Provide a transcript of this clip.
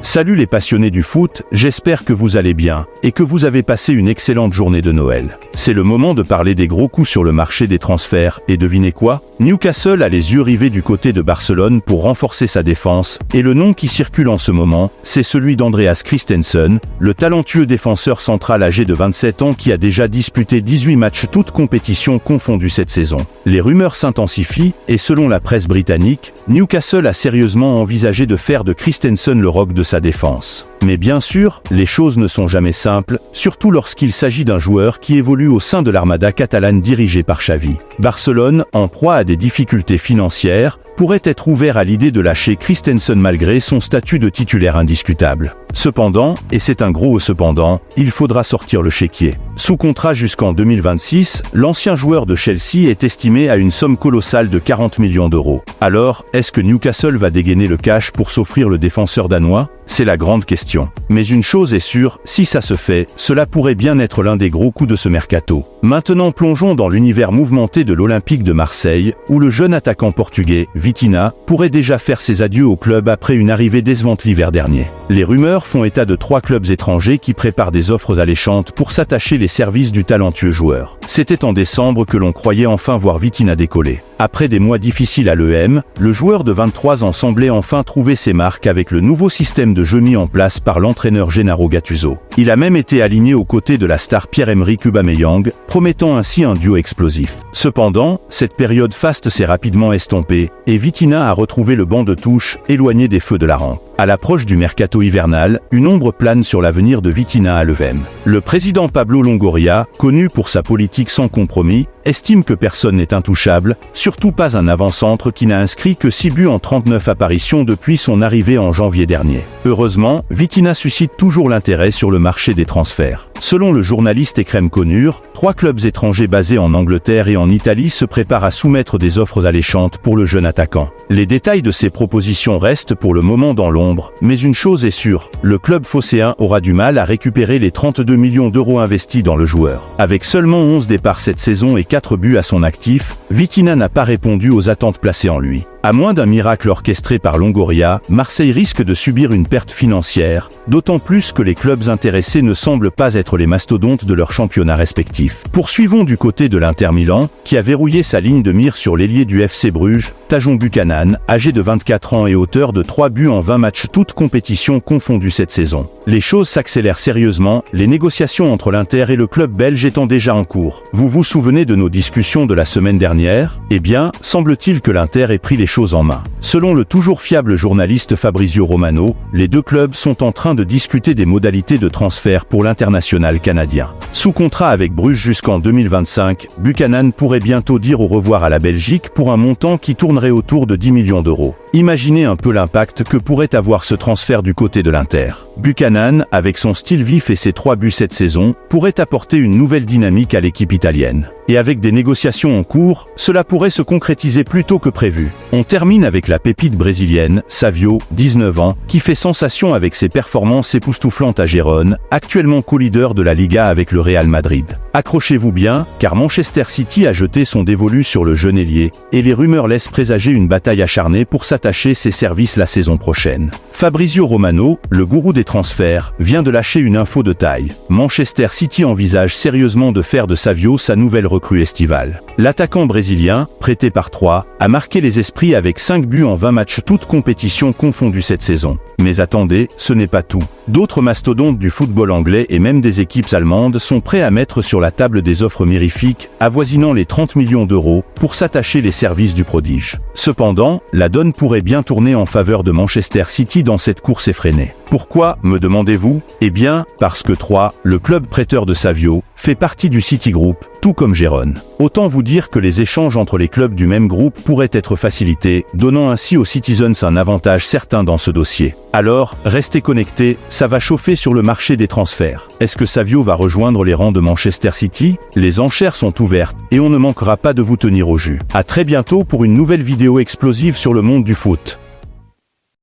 Salut les passionnés du foot, j'espère que vous allez bien et que vous avez passé une excellente journée de Noël. C'est le moment de parler des gros coups sur le marché des transferts et devinez quoi? Newcastle a les yeux rivés du côté de Barcelone pour renforcer sa défense et le nom qui circule en ce moment, c'est celui d'Andreas Christensen, le talentueux défenseur central âgé de 27 ans qui a déjà disputé 18 matchs toutes compétitions confondues cette saison. Les rumeurs s'intensifient et selon la presse britannique, Newcastle a sérieusement envisagé de faire de Christensen le roc de sa défense. Mais bien sûr, les choses ne sont jamais simples, surtout lorsqu'il s'agit d'un joueur qui évolue au sein de l'armada catalane dirigée par Xavi. Barcelone, en proie à des difficultés financières, pourrait être ouvert à l'idée de lâcher Christensen malgré son statut de titulaire indiscutable. Cependant, et c'est un gros cependant, il faudra sortir le chéquier. Sous contrat jusqu'en 2026, l'ancien joueur de Chelsea est estimé à une somme colossale de 40 millions d'euros. Alors, est-ce que Newcastle va dégainer le cash pour s'offrir le défenseur danois? C'est la grande question. Mais une chose est sûre, si ça se fait, cela pourrait bien être l'un des gros coups de ce mercato. Maintenant plongeons dans l'univers mouvementé de l'Olympique de Marseille, où le jeune attaquant portugais, Vitinha, pourrait déjà faire ses adieux au club après une arrivée décevante l'hiver dernier. Les rumeurs font état de 3 clubs étrangers qui préparent des offres alléchantes pour s'attacher les services du talentueux joueur. C'était en décembre que l'on croyait enfin voir Vitinha décoller. Après des mois difficiles à l'EM, le joueur de 23 ans semblait enfin trouver ses marques avec le nouveau système de jeu mis en place par l'entraîneur Gennaro Gattuso. Il a même été aligné aux côtés de la star Pierre-Emerick Aubameyang, promettant ainsi un duo explosif. Cependant, cette période faste s'est rapidement estompée et Vitinha a retrouvé le banc de touche, éloigné des feux de la rampe. À l'approche du mercato hivernal, une ombre plane sur l'avenir de Vitinha à l'EM. Le président Pablo Longoria, connu pour sa politique sans compromis, estime que personne n'est intouchable, surtout pas un avant-centre qui n'a inscrit que 6 buts en 39 apparitions depuis son arrivée en janvier dernier. Heureusement, Vitinha suscite toujours l'intérêt sur le marché des transferts. Selon le journaliste Ekrem Konur, 3 clubs étrangers basés en Angleterre et en Italie se préparent à soumettre des offres alléchantes pour le jeune attaquant. Les détails de ces propositions restent pour le moment dans l'ombre, mais une chose est sûre, le club phocéen aura du mal à récupérer les 32 millions d'euros investis dans le joueur. Avec seulement 11 départs cette saison et 4 buts à son actif, Vitinha n'a pas répondu aux attentes placées en lui. À moins d'un miracle orchestré par Longoria, Marseille risque de subir une perte financière, d'autant plus que les clubs intéressés ne semblent pas être les mastodontes de leur championnat respectif. Poursuivons du côté de l'Inter Milan, qui a verrouillé sa ligne de mire sur l'ailier du FC Bruges, Tajon Buchanan, âgé de 24 ans et auteur de 3 buts en 20 matchs toutes compétitions confondues cette saison. Les choses s'accélèrent sérieusement, les négociations entre l'Inter et le club belge étant déjà en cours. Vous vous souvenez de nos discussions de la semaine dernière? Eh bien, semble-t-il que l'Inter ait pris les choses en main. Selon le toujours fiable journaliste Fabrizio Romano, les deux clubs sont en train de discuter des modalités de transfert pour l'international canadien. Sous contrat avec Bruges jusqu'en 2025, Buchanan pourrait bientôt dire au revoir à la Belgique pour un montant qui tournerait autour de 10 millions d'euros. Imaginez un peu l'impact que pourrait avoir ce transfert du côté de l'Inter. Buchanan, avec son style vif et ses 3 buts cette saison, pourrait apporter une nouvelle dynamique à l'équipe italienne. Et avec des négociations en cours, cela pourrait se concrétiser plus tôt que prévu. On termine avec la pépite brésilienne, Savio, 19 ans, qui fait sensation avec ses performances époustouflantes à Gérone, actuellement co-leader de la Liga avec le Real Madrid. Accrochez-vous bien, car Manchester City a jeté son dévolu sur le jeune ailier, et les rumeurs laissent présager une bataille acharnée pour s'attacher ses services la saison prochaine. Fabrizio Romano, le gourou des transferts, vient de lâcher une info de taille. Manchester City envisage sérieusement de faire de Savio sa nouvelle recrue estivale. L'attaquant brésilien, prêté par 3, a marqué les esprits avec 5 buts en 20 matchs toutes compétitions confondues cette saison. Mais attendez, ce n'est pas tout. D'autres mastodontes du football anglais et même des équipes allemandes sont prêts à mettre sur la table des offres mirifiques, avoisinant les 30 millions d'euros, pour s'attacher les services du prodige. Cependant, la donne pourrait bien tourner en faveur de Manchester City dans cette course effrénée. Pourquoi, me demandez-vous? Eh bien, parce que 3, le club prêteur de Savio, fait partie du City Group, tout comme Gérone. Autant vous dire que les échanges entre les clubs du même groupe pourraient être facilités, donnant ainsi aux Citizens un avantage certain dans ce dossier. Alors, restez connectés, ça va chauffer sur le marché des transferts. Est-ce que Savio va rejoindre les rangs de Manchester City? Les enchères sont ouvertes, et on ne manquera pas de vous tenir au jus. À très bientôt pour une nouvelle vidéo explosive sur le monde du foot.